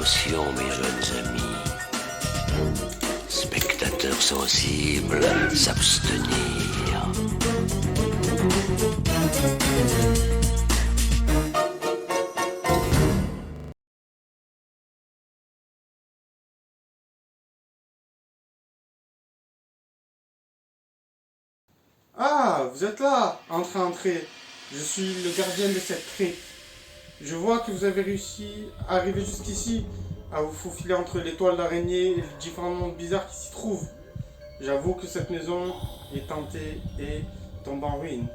Attention, mes jeunes amis. Spectateurs sensibles, s'abstenir. Ah, vous êtes là! Entrez, entrez. Je suis le gardien de cette crypte. Je vois que vous avez réussi à arriver jusqu'ici, à vous faufiler entre les toiles d'araignée et les différents mondes bizarres qui s'y trouvent. J'avoue que cette maison est tentée et tombe en ruine.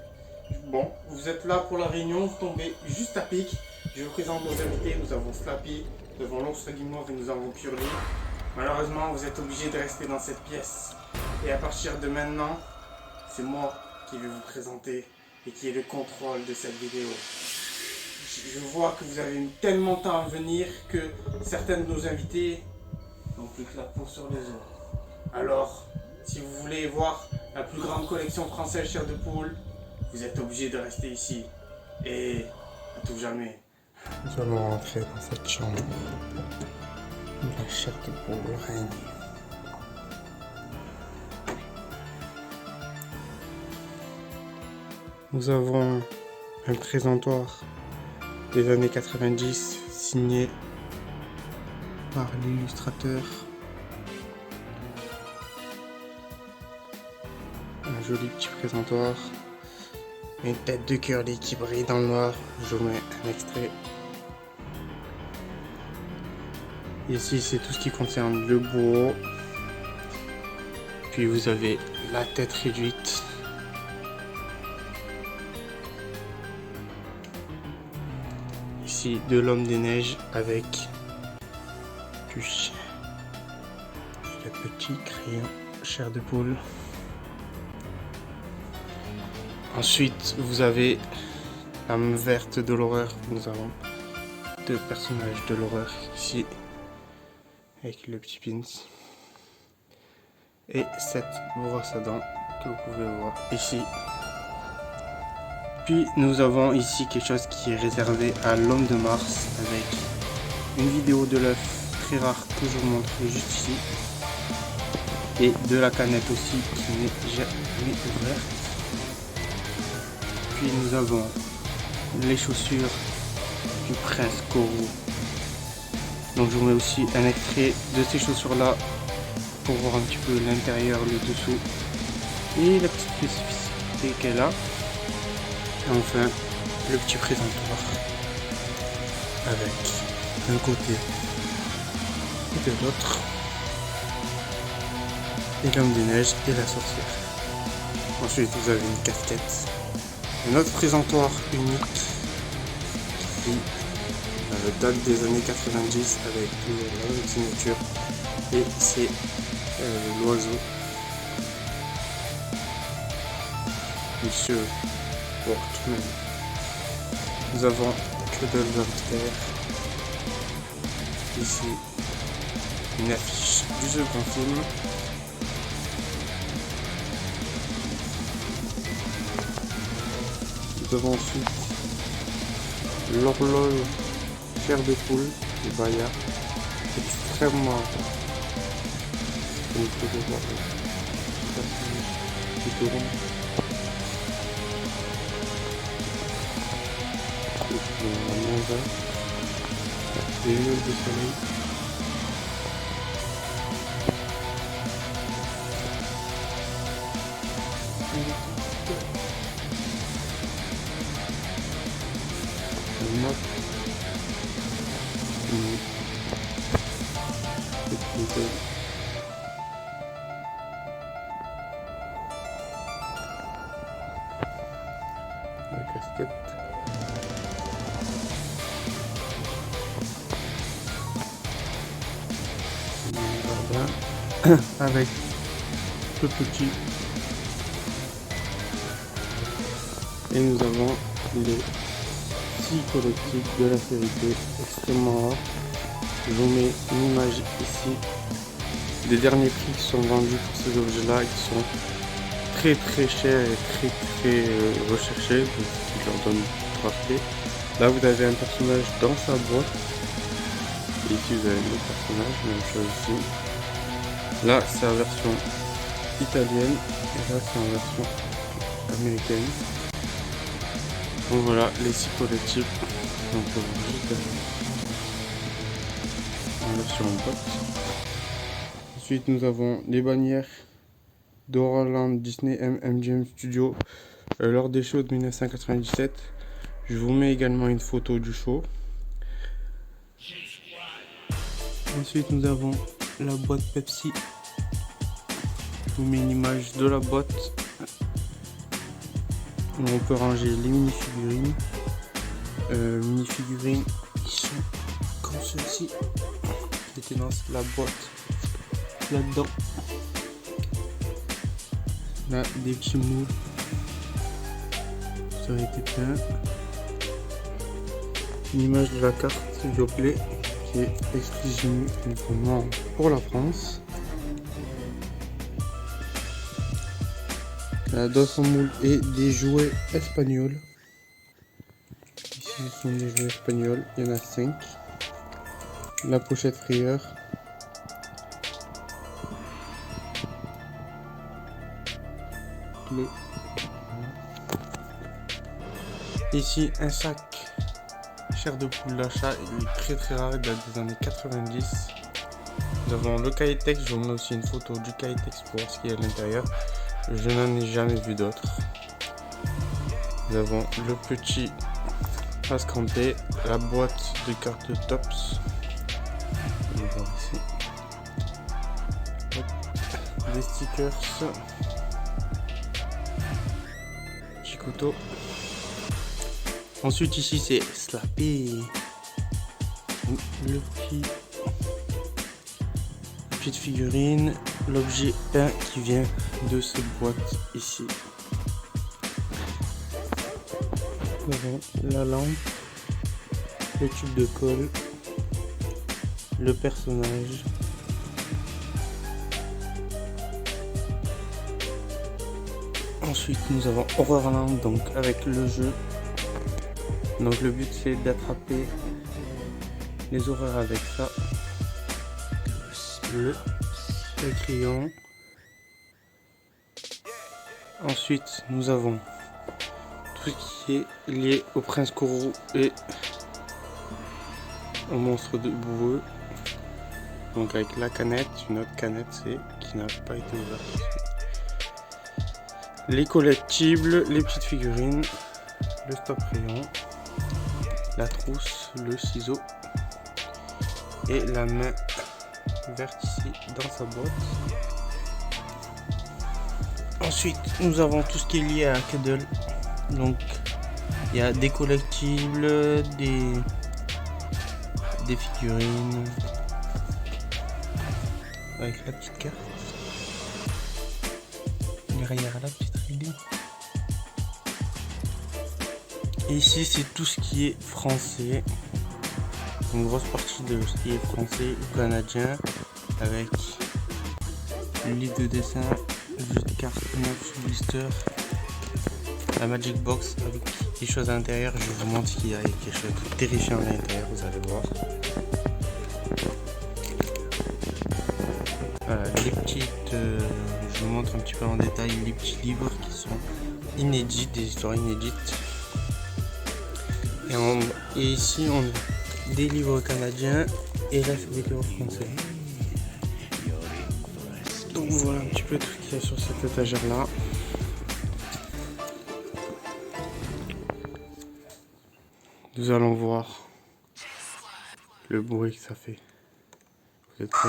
Bon, vous êtes là pour la réunion, vous tombez juste à pic. Je vous présente nos invités, nous avons Slappy, nous avons l'ours guimauve et nous avons Purely. Malheureusement, vous êtes obligés de rester dans cette pièce. Et à partir de maintenant, c'est moi qui vais vous présenter et qui ai le contrôle de cette vidéo. Je vois que vous avez mis tellement de temps à venir que certains de nos invités n'ont plus que la peau sur les os. Alors, si vous voulez voir la plus grande collection française chair de poule, vous êtes obligé de rester ici. Et à tout jamais. Nous allons rentrer dans cette chambre où la chair de poule règne. Nous avons un présentoir des années 90 signé par l'illustrateur. Un joli petit présentoir. Une tête de curly qui brille dans le noir. Je vous mets un extrait. Ici, c'est tout ce qui concerne le bourreau. Puis vous avez la tête réduite. Ici, de l'homme des neiges avec du chien. Le petit crayon chair de poule. Ensuite, vous avez l'âme verte de l'horreur. Nous avons deux personnages de l'horreur ici, avec le petit pins. Et cette brosse à dents que vous pouvez voir ici. Puis nous avons ici quelque chose qui est réservé à l'homme de Mars, avec une vidéo de l'œuf très rare que je vous montre juste ici. Et de la canette aussi qui n'est jamais ouverte. Puis nous avons les chaussures du prince Kourou. Donc je vous mets aussi un extrait de ces chaussures là pour voir un petit peu l'intérieur, le dessous et la petite spécificité qu'elle a. Et enfin le petit présentoir avec d'un côté et de l'autre et l'homme des neiges et la sorcière. Ensuite vous avez une casquette. Un autre présentoir unique qui date des années 90 avec la même signature et c'est l'oiseau. Il se porte même. Nous avons Cuddle Hamster. Ici une affiche du second film. Nous avons ensuite l'horloge chair de poule de Baya, extrêmement rare. Comme vous pouvez voir, qui tourne. La main verte, les lunettes de soleil. La casquette. Jardin avec le petit. Et nous avons les 6 collectifs de la série B extrêmement rares. Je vous mets une image ici des derniers prix qui sont vendus pour ces objets-là, qui sont très très chers et très recherchés, donc qui leur donnent rareté. Là vous avez un personnage dans sa boîte Et ici vous avez le personnage, même chose ici. Là c'est la version italienne et là c'est en version américaine. Donc voilà les 6 collectifs. Donc juste en version box. Ensuite nous avons les bannières d'Horrorland Disney MGM Studio lors des shows de 1997. Je vous mets également une photo du show. Ensuite nous avons la boîte Pepsi. Je vous mets une image de la boîte. On peut ranger les mini-figurines. Mini-figurines qui sont comme ceci. Qui étaient dans la boîte. Là-dedans. Là, des petits moules. Ça aurait été plein. Une image de la carte Yoplait qui est exclusivement pour la France. La dos en moule et des jouets espagnols. Ici ce sont des jouets espagnols, il y en a 5. La pochette frayeur. Ici un sac chair de poule d'achat, il est très rare, il date des années 90. Nous avons le cahier texte, je vous mets aussi une photo du cahier texte pour voir ce qu'il y a à l'intérieur. Je n'en ai jamais vu d'autres. Nous avons le petit escampé, la boîte de cartes de Tops. On va voir ici. Hop. Des stickers. Petit couteau. Ensuite ici c'est Slappy. Petite figurine, l'objet peint qui vient de cette boîte ici. Nous avons la lampe, le tube de colle, le personnage. Ensuite nous avons Horrorland, donc avec le jeu. Donc le but c'est d'attraper les horreurs avec ça. Le crayon. Ensuite nous avons tout ce qui est lié au prince Kourou et au monstre de boueux. Donc avec la canette, une autre canette qui n'a pas été ouverte. Les collectibles, les petites figurines, le stop rayon, la trousse, le ciseau et la main verte ici dans sa boîte. Ensuite nous avons tout ce qui est lié à Cuddle. Donc il y a des collectibles, des figurines avec la petite carte derrière la petite rideau. Et ici c'est tout ce qui est français, une grosse partie de ce qui est français ou canadien, avec le livre de dessin, le jeu de cartes neuf sous blister, la Magic Box avec des choses à l'intérieur. Je vous montre qu'il y a quelque chose de terrifiant à l'intérieur, vous allez voir. Voilà, les petites, je vous montre un petit peu en détail les petits livres qui sont inédits, des histoires inédites. Et ici on a des livres canadiens et là c'est des livres français. Donc voilà un petit peu tout ce qu'il y a sur cette étagère là. Nous allons voir le bruit que ça fait. Vous êtes prêts?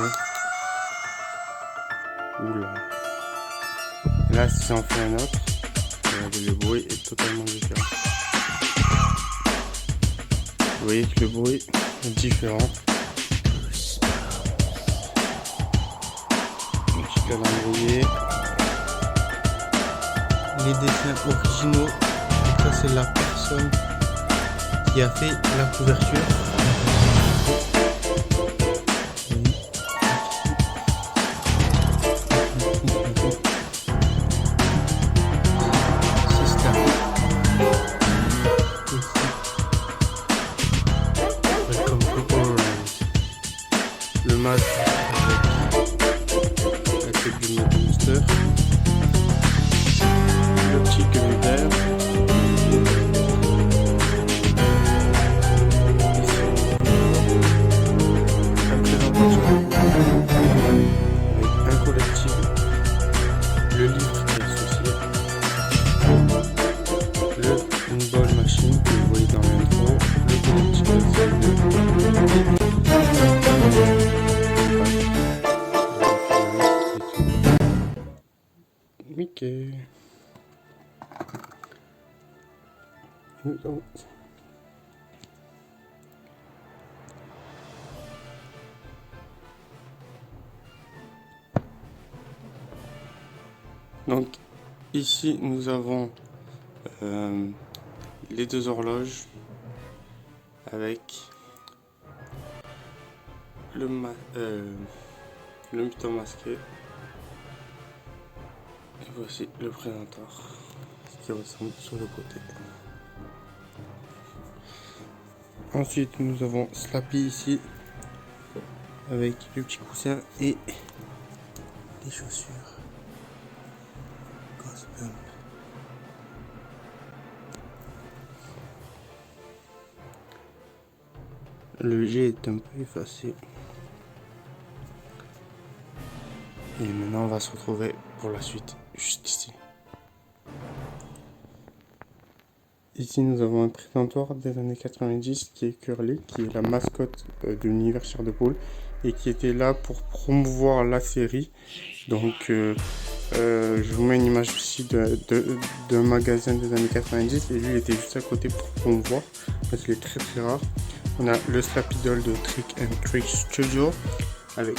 Oula. Et là si j'en fais un autre, regardez, le bruit est totalement différent. Vous voyez que le bruit est différent. Un petit calendrier. Les dessins originaux. Donc ça c'est la personne qui a fait la couverture. masque avec la tête du mode booster, le petit gummy bear, avec un collectif, le livre qui est associé, le pinball machine que vous voyez dans l'intro, le collectif Mickey. Donc ici nous avons les deux horloges avec le mutant masqué, et voici le présentoir qui ressemble sur le côté. Ensuite nous avons Slappy ici avec le petit coussin et les chaussures Goosebumps. Le G est un peu effacé. Et maintenant on va se retrouver pour la suite juste ici. Ici nous avons un présentoir des années 90 qui est Curly, qui est la mascotte de l'univers Chair de Poule et qui était là pour promouvoir la série. Donc je vous mets une image ici d'un magasin des années 90 et lui il était juste à côté pour promouvoir parce qu'il est très très rare. On a le Slappy Doll de Trick and Trick Studio avec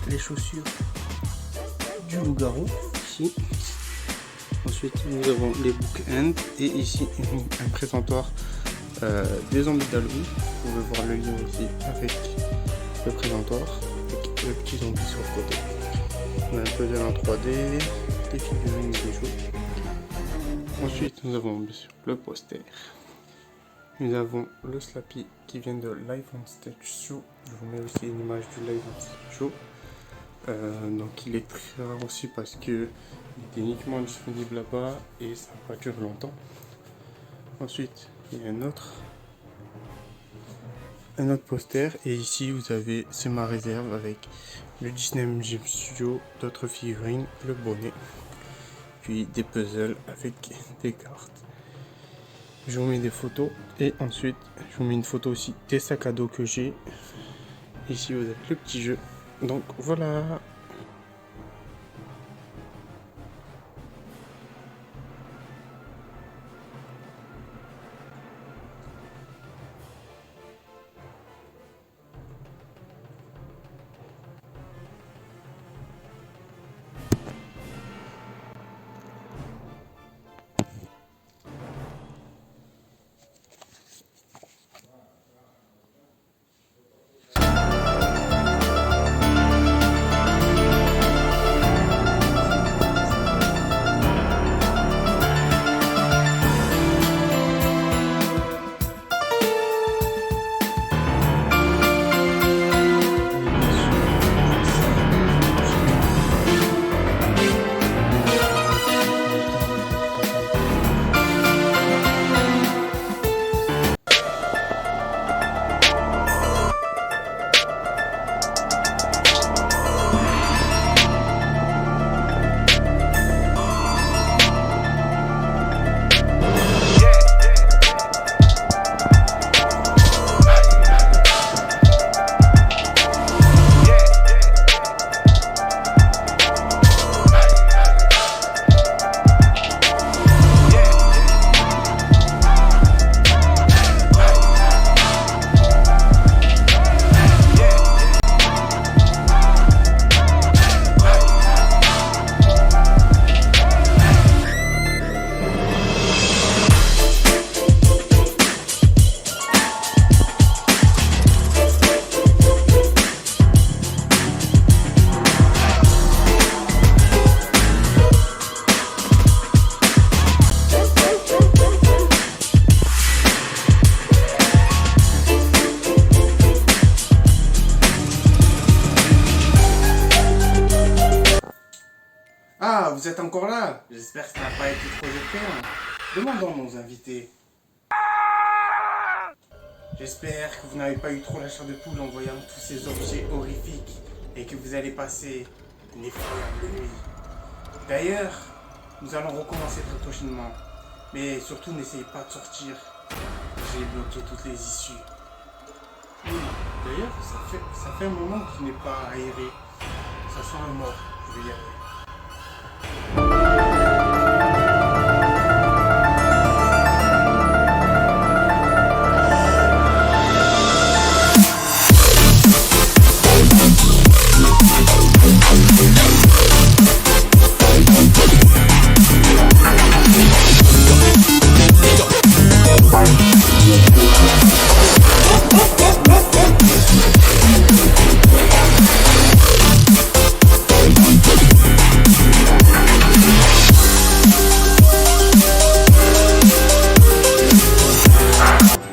les chaussures du loup-garou ici. Ensuite nous avons les bookends et ici un présentoir des zombies d'Halloween. Vous pouvez voir le lien ici avec le présentoir avec le petit zombie sur le côté. On a un puzzle en 3D, des figurines et des jeux. Ensuite nous avons bien sûr le poster. Nous avons le Slappy qui vient de Live on Stage Show. Je vous mets aussi une image du Live on Stage Show. Donc il est très rare aussi parce que il était uniquement disponible là-bas et ça n'a pas duré longtemps. Ensuite il y a un autre poster et ici vous avez c'est ma réserve avec le Disney Museum Studio, d'autres figurines, le bonnet, puis des puzzles avec des cartes. Je vous mets des photos et ensuite je vous mets une photo aussi des sacs à dos que j'ai. Ici vous avez le petit jeu. Donc voilà. vous êtes encore là. J'espère que ça n'a pas été trop effrayant. Demandons nos invités. J'espère que vous n'avez pas eu trop la chair de poule en voyant tous ces objets horrifiques et que vous allez passer une effroyable nuit. D'ailleurs, nous allons recommencer très prochainement. Mais surtout, n'essayez pas de sortir. J'ai bloqué toutes les issues. Oui, d'ailleurs, ça fait un moment qu'il n'est pas aéré. Ça sent le mort. Je vais y aller.